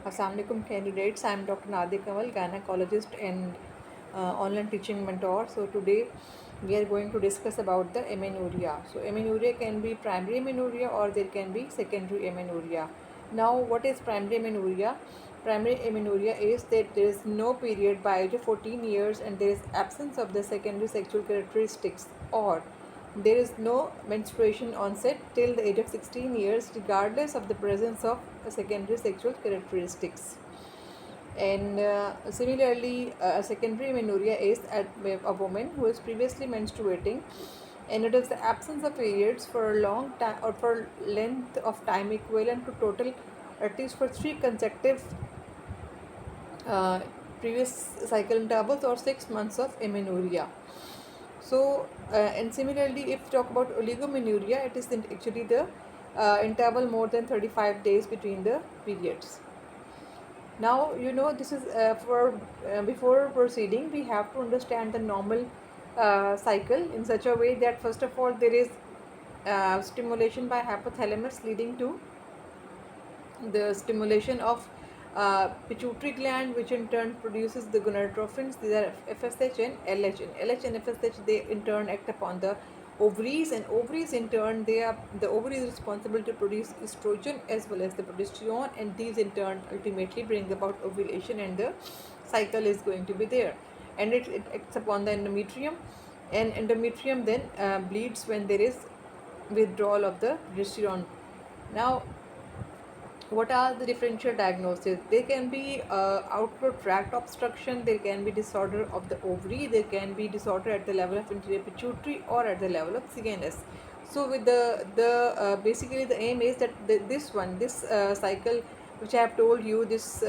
Assalamualaikum candidates. I am Dr. Nadia, gynecologist and online teaching mentor. So today we are going to discuss about the amenorrhea. So amenorrhea can be primary amenorrhea or there can be secondary amenorrhea. Now what is primary amenorrhea? Primary amenorrhea is that there is no period by age of 14 years and there is absence of the secondary sexual characteristics, or there is no menstruation onset till the age of 16 years regardless of the presence of secondary sexual characteristics. And similarly, a secondary amenorrhea is a woman who is previously menstruating and it is the absence of periods for a long time or for length of time equivalent to total at least for 3 consecutive uh, previous cycle intervals or 6 months of amenorrhea. So, and similarly, if we talk about oligomenorrhea, it is actually the interval more than 35 days between the periods. Now, this is for before proceeding, we have to understand the normal cycle in such a way that first of all, there is stimulation by hypothalamus leading to the stimulation of pituitary gland, which in turn produces the gonadotrophins. These are FSH and LH. And LH and FSH, they in turn act upon the ovaries, and ovaries in turn, the ovary is responsible to produce estrogen as well as the progesterone, and these in turn ultimately bring about ovulation, and the cycle is going to be there. And it acts upon the endometrium, and endometrium then bleeds when there is withdrawal of the progesterone. Now, what are the differential diagnoses? There can be outflow tract obstruction, there can be disorder of the ovary, there can be disorder at the level of interior pituitary or at the level of CNS. So with the basically the aim is that this cycle which I have told you, this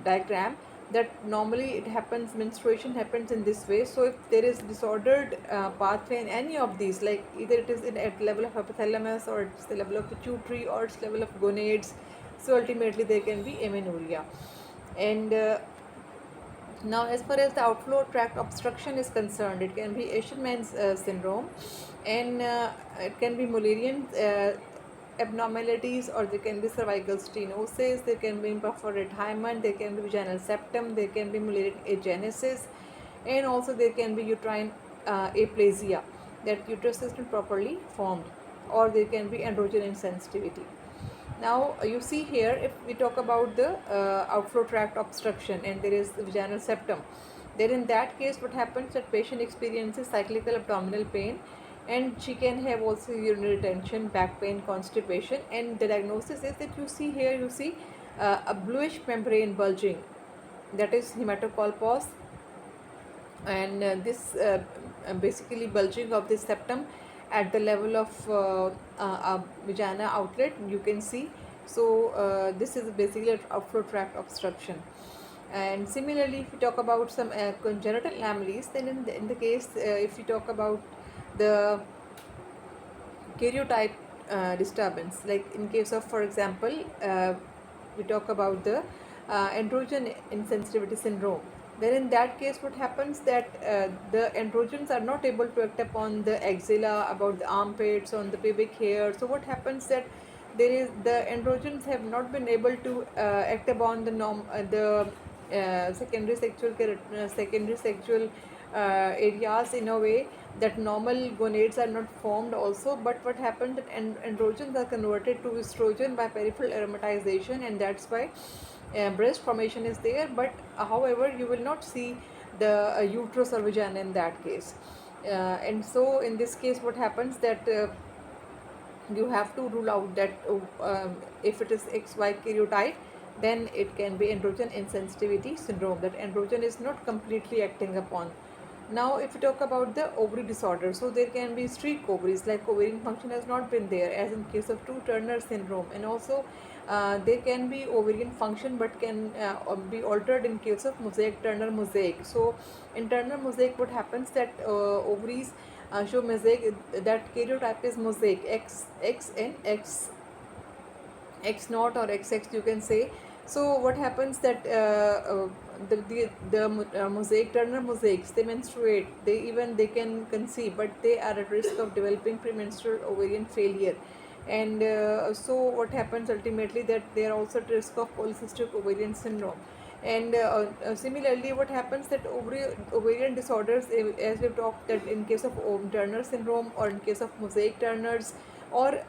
diagram, that normally it happens, menstruation happens in this way. So if there is disordered pathway in any of these, like either it is at level of hypothalamus or it's the level of pituitary or it's level of gonads, so ultimately there can be amenorrhea. And now, as far as the outflow tract obstruction is concerned, it can be Asherman's syndrome, and it can be Mullerian abnormalities, or there can be cervical stenosis, there can be imperforated hymen, there can be vaginal septum, there can be Mullerian agenesis, and also there can be uterine aplasia, that uterus is not properly formed, or there can be androgen insensitivity. Now you see here, if we talk about the outflow tract obstruction and there is the vaginal septum, then in that case what happens, that patient experiences cyclical abdominal pain, and she can have also urinary retention, back pain, constipation, and the diagnosis is that you see here, you see a bluish membrane bulging, that is hematocolpos, and this basically bulging of the septum at the level of vagina outlet, you can see. So this is basically an outflow tract obstruction. And similarly, if we talk about some congenital anomalies, then in the case, if we talk about the karyotype disturbance, like in case of, for example, we talk about the androgen insensitivity syndrome, then in that case what happens, that the androgens are not able to act upon the axilla, about the armpits, on the pubic hair. So what happens, that the androgens have not been able to act upon the secondary sexual areas in a way that normal gonads are not formed also. But what happened, that androgens are converted to estrogen by peripheral aromatization, and that's why breast formation is there. But however, you will not see the uterus or vagina in that case. And so in this case what happens, that you have to rule out that if it is XY karyotype, then it can be androgen insensitivity syndrome, that androgen is not completely acting upon. Now, if we talk about the ovary disorder, so there can be streak ovaries, like ovarian function has not been there, as in case of Turner syndrome, and also there can be ovarian function but can be altered in case of Turner mosaic. So, in Turner mosaic, what happens, that ovaries show mosaic, that karyotype is mosaic X and X naught or XX, you can say. So what happens, that the mosaic Turner mosaics, they menstruate, they can conceive, but they are at risk of developing premenstrual ovarian failure. And so what happens ultimately, that they are also at risk of polycystic ovarian syndrome. And similarly, what happens that ovarian disorders, as we've talked, that in case of Turner syndrome, or in case of mosaic Turners, or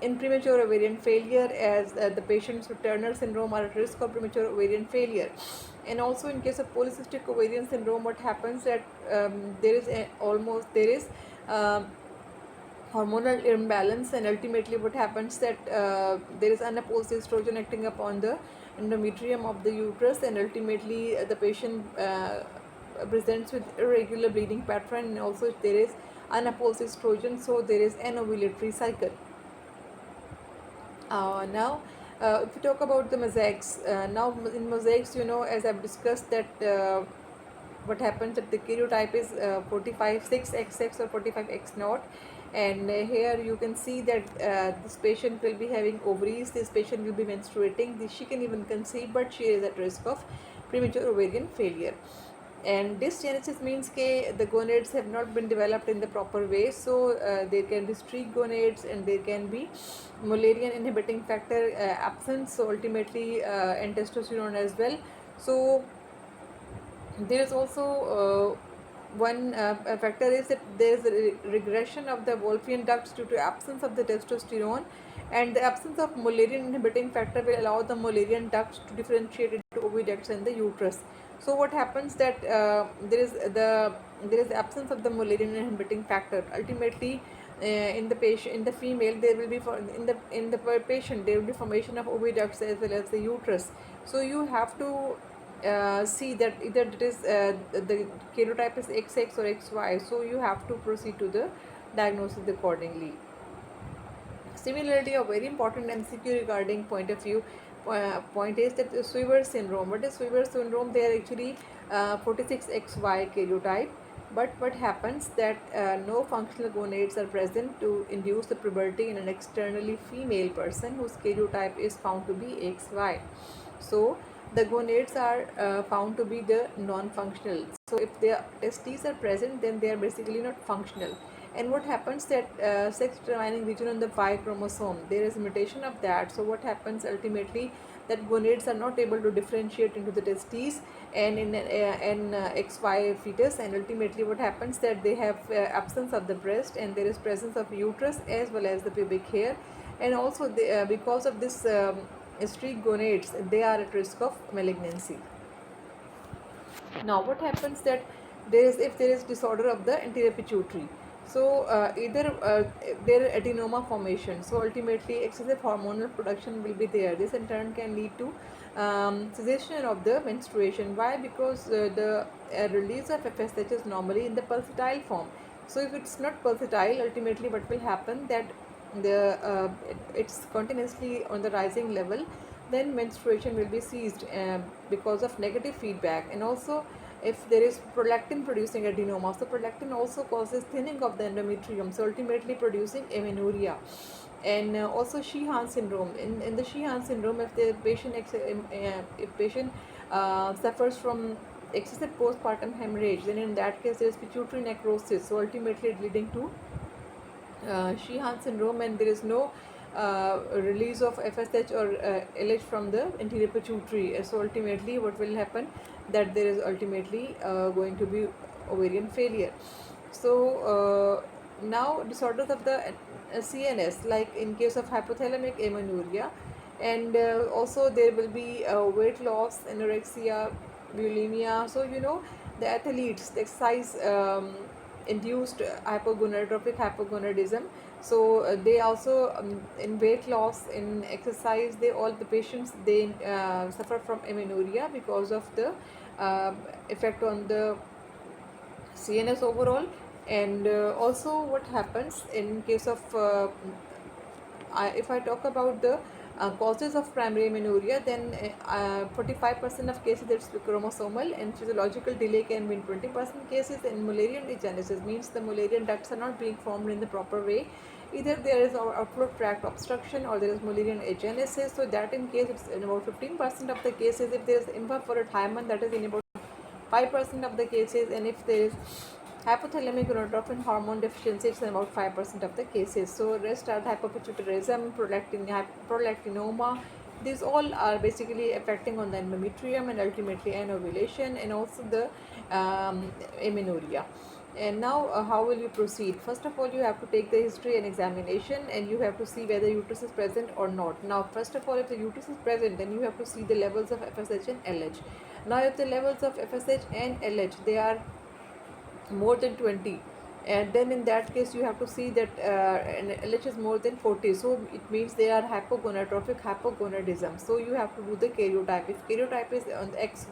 in premature ovarian failure, as the patients with Turner syndrome are at risk of premature ovarian failure. And also in case of polycystic ovarian syndrome, what happens that there is um, hormonal imbalance, and ultimately what happens that there is unopposed estrogen acting upon the endometrium of the uterus, and ultimately the patient presents with irregular bleeding pattern, and also there is unopposed estrogen, so there is an ovulatory cycle. Now, if we talk about the mosaics, now in mosaics, as I've discussed, that what happens that the karyotype is 45-6XX or 45X0, and here you can see that this patient will be having ovaries, this patient will be menstruating, she can even conceive, but she is at risk of premature ovarian failure. And dysgenesis means that the gonads have not been developed in the proper way, so there can be streak gonads, and there can be Mullerian inhibiting factor absence, so ultimately and testosterone as well. So there is also one factor is that there is a regression of the Wolffian ducts due to absence of the testosterone, and the absence of Mullerian inhibiting factor will allow the Mullerian ducts to differentiate into oviducts and the uterus. So what happens that there is absence of the Mullerian inhibiting factor. Ultimately, in the female, there will be in the patient there will be formation of oviducts as well as the uterus. So you have to see that either it is the karyotype is XX or XY, so you have to proceed to the diagnosis accordingly. Similarly, a very important MCQ regarding point of view point is that the Swivers syndrome. What is Swivers syndrome? They are actually 46XY karyotype, but what happens that no functional gonads are present to induce the puberty in an externally female person whose karyotype is found to be XY. So the gonads are found to be the non-functional. So if their testes are present, then they are basically not functional. And what happens that sex determining region on the Y chromosome, there is a mutation of that. So what happens ultimately, that gonads are not able to differentiate into the testes and in XY fetus, and ultimately what happens that they have absence of the breast, and there is presence of uterus as well as the pubic hair, and also because of this streak gonads, they are at risk of malignancy. Now what happens that if there is disorder of the anterior pituitary, so either there are adenoma formation, so ultimately excessive hormonal production will be there. This in turn can lead to cessation of the menstruation. Why? Because the release of FSH is normally in the pulsatile form. So if it's not pulsatile, ultimately what will happen that it's continuously on the rising level, then menstruation will be ceased because of negative feedback. And also if there is prolactin producing adenoma, so prolactin also causes thinning of the endometrium, so ultimately producing amenorrhea. And also Sheehan syndrome. In the Sheehan syndrome, if the patient suffers from excessive postpartum hemorrhage, then in that case there is pituitary necrosis, so ultimately leading to Sheehan syndrome, and there is no release of FSH or LH from the anterior pituitary. So ultimately what will happen, that there is ultimately going to be ovarian failure. So now disorders of the CNS, like in case of hypothalamic amenorrhea, and also there will be weight loss, anorexia, bulimia. So the athletes, the exercise induced hypogonadotrophic hypogonadism, so they also in weight loss, in exercise, all the patients, they suffer from amenorrhea because of the effect on the CNS overall. And also what happens in case of if I talk about the causes of primary amenorrhea, then 45% of cases it's chromosomal, and physiological delay can be in 20% cases. In Mullerian degenesis, means the Mullerian ducts are not being formed in the proper way. Either there is outflow tract obstruction or there is Mullerian agenesis. So that in case it's in about 15% of the cases. If there is imperforate hymen, that is in about 5% of the cases. And if there is Hypothalamic gonadotropin hormone deficiency is in about 5% of the cases. So rest are the hypopituitarism, prolactinoma. These all are basically affecting on the endometrium and ultimately anovulation, and also the amenorrhea. And now, how will you proceed? First of all, you have to take the history and examination, and you have to see whether uterus is present or not. Now, first of all, if the uterus is present, then you have to see the levels of FSH and LH. Now, if the levels of FSH and LH they are more than 20, and then in that case you have to see that and LH is more than 40, so it means they are hypogonadotrophic hypogonadism. So you have to do the karyotype. If karyotype is on the X,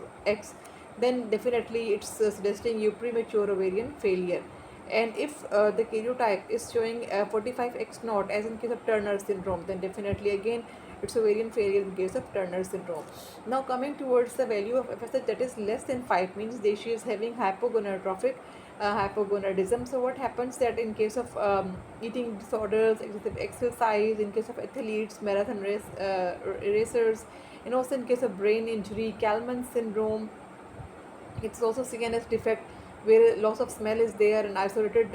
then definitely it's suggesting you premature ovarian failure. And if the karyotype is showing 45X naught, as in case of Turner syndrome, then definitely again it's ovarian failure in case of Turner syndrome. Now coming towards the value of FSH that is less than 5, means that she is having hypogonadotrophic hypogonadism. So what happens that in case of eating disorders, excessive exercise, in case of athletes, marathon racers, and also in case of brain injury, Kalman syndrome, it's also CNS defect where loss of smell is there, and isolated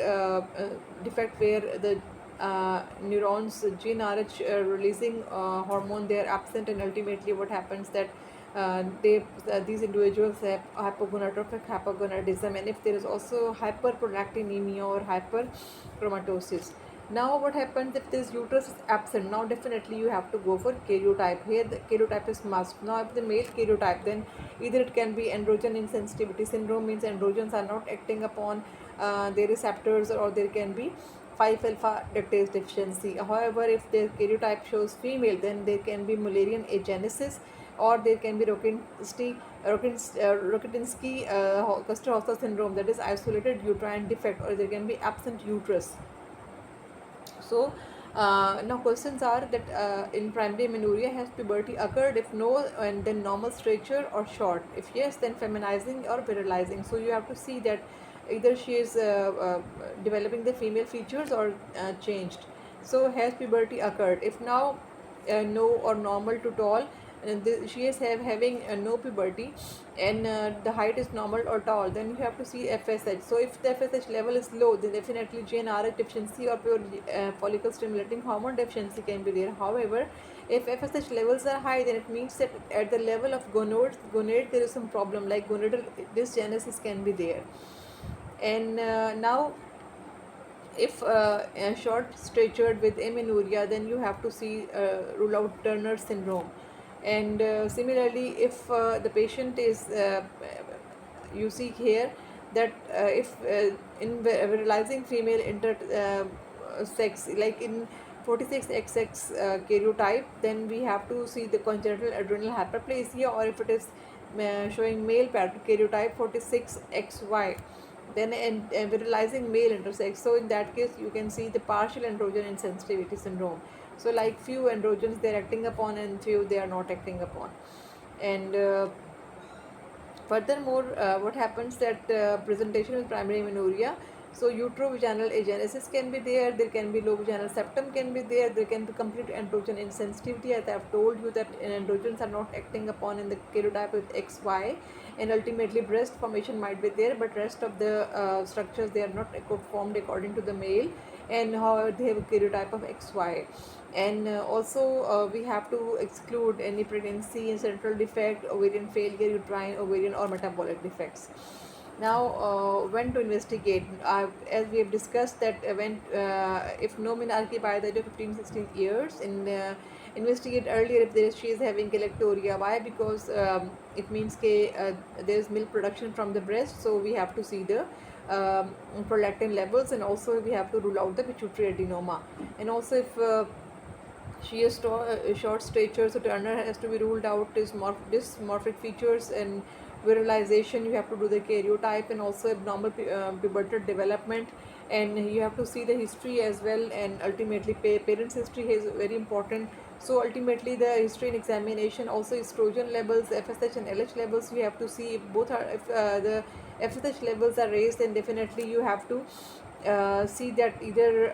defect where the neurons GnRH releasing hormone they are absent, and ultimately what happens that these individuals have hypogonadotrophic hypogonadism, and if there is also hyperprolactinemia or hyperchromatosis. Now what happens if this uterus is absent? Now definitely you have to go for karyotype. Here the karyotype is must. Now if the male karyotype, then either it can be androgen insensitivity syndrome, means androgens are not acting upon their receptors, or there can be 5 alpha reductase deficiency. However, if their karyotype shows female, then there can be Mullerian agenesis, or there can be Rokitansky-Kuster syndrome, that is isolated uterine defect, or there can be absent uterus. So now questions are that in primary amenorrhea has puberty occurred? If no, and then normal stature or short. If yes, then feminizing or virilizing. So you have to see that either she is developing the female features or changed. So has puberty occurred? If now no or normal to tall, and she is having no puberty, and the height is normal or tall, then you have to see FSH. So if the FSH level is low, then definitely GnRH deficiency or pure follicle stimulating hormone deficiency can be there. However, if FSH levels are high, then it means that at the level of gonad there is some problem, like gonadal dysgenesis can be there. And now if short statured with amenorrhea, then you have to see rule out Turner syndrome. And similarly, if the patient is you see here that if in virilizing female sex, like in 46XX karyotype, then we have to see the congenital adrenal hyperplasia, or if it is showing male karyotype 46XY, then virilizing male intersex. So in that case you can see the partial androgen insensitivity syndrome. So like few androgens they are acting upon, and few they are not acting upon. And furthermore, what happens that presentation with primary amenorrhea, so uterovaginal agenesis can be there, there can be low vaginal septum can be there, there can be complete androgen insensitivity, as I have told you that androgens are not acting upon in the karyotype with XY, and ultimately breast formation might be there, but rest of the structures they are not formed according to the male, and how they have a karyotype of XY. And also we have to exclude any pregnancy and central defect, ovarian failure, uterine, ovarian or metabolic defects. Now when to investigate, as we have discussed that when if no menarche by the age of 15-16 years, in investigate earlier if she is having galactorrhea. Why? Because it means there is milk production from the breast, so we have to see the prolactin levels, and also we have to rule out the pituitary adenoma. And also if she is short stature, so Turner has to be ruled out. Dysmorphic features and virilization, you have to do the karyotype, and also abnormal pubertal development, and you have to see the history as well, and ultimately parents history is very important. So ultimately the history and examination, also estrogen levels, FSH and LH levels, you have to see if both are, if the FSH levels are raised, then definitely you have to see that either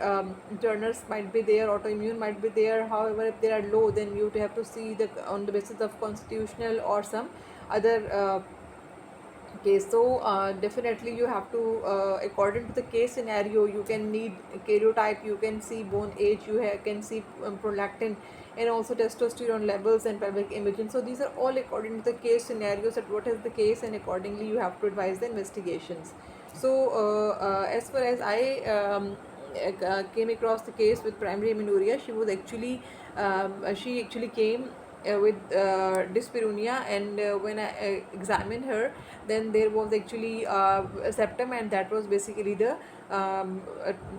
Turner's might be there, autoimmune might be there. However, if they are low, then you have to see the on the basis of constitutional or some other Okay, so definitely you have to, according to the case scenario, you can need karyotype, you can see bone age, can see prolactin, and also testosterone levels and pelvic imaging. So these are all according to the case scenarios, that what is the case, and accordingly you have to advise the investigations. So as far as I came across the case with primary amenorrhea, she actually came with dyspareunia, and when I examined her, then there was actually a septum, and that was basically the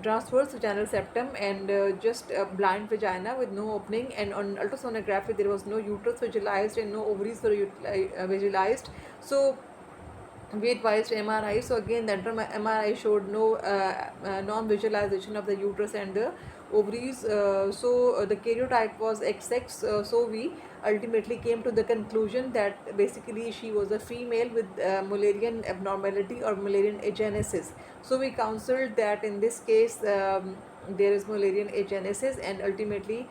transverse vaginal septum, and just a blind vagina with no opening, and on ultrasonography there was no uterus visualized and no ovaries were visualized. So we advised MRI. So again, the MRI showed no non-visualization of the uterus and the ovaries. So the karyotype was XX. So we ultimately came to the conclusion that basically she was a female with Mullerian abnormality or Mullerian agenesis. So we counseled that in this case, there is Mullerian agenesis, and ultimately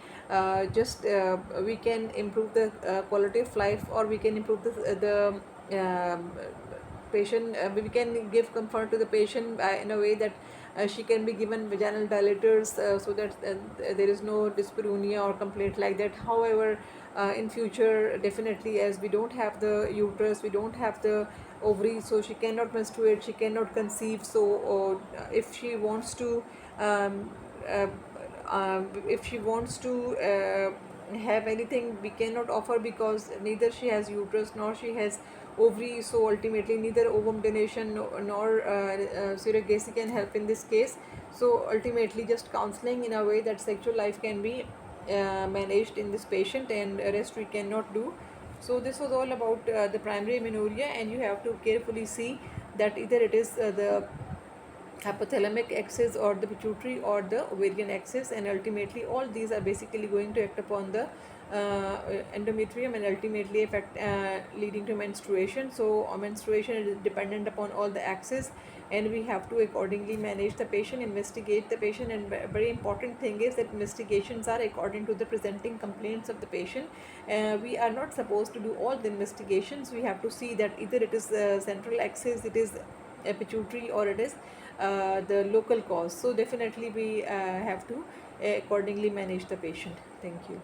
just we can improve the quality of life, or we can improve the patient, we can give comfort to the patient in a way that she can be given vaginal dilators, so that there is no dyspareunia or complaint like that. However, in future, definitely, as we don't have the uterus, we don't have the ovary, so she cannot menstruate, she cannot conceive. So if she wants to uh, if she wants to have anything, we cannot offer, because neither she has uterus nor she has ovary. So ultimately neither ovum donation nor surrogacy can help in this case. So ultimately just counseling in a way that sexual life can be managed in this patient, and rest we cannot do. So this was all about the primary amenorrhea, and you have to carefully see that either it is the hypothalamic axis or the pituitary or the ovarian axis, and ultimately all these are basically going to act upon the endometrium, and ultimately affect leading to menstruation. So menstruation is dependent upon all the axes, and we have to accordingly manage the patient, investigate the patient, and very important thing is that investigations are according to the presenting complaints of the patient. We are not supposed to do all the investigations. We have to see that either it is the central axis, it is a pituitary, or it is the local cause. So definitely we have to accordingly manage the patient. Thank you.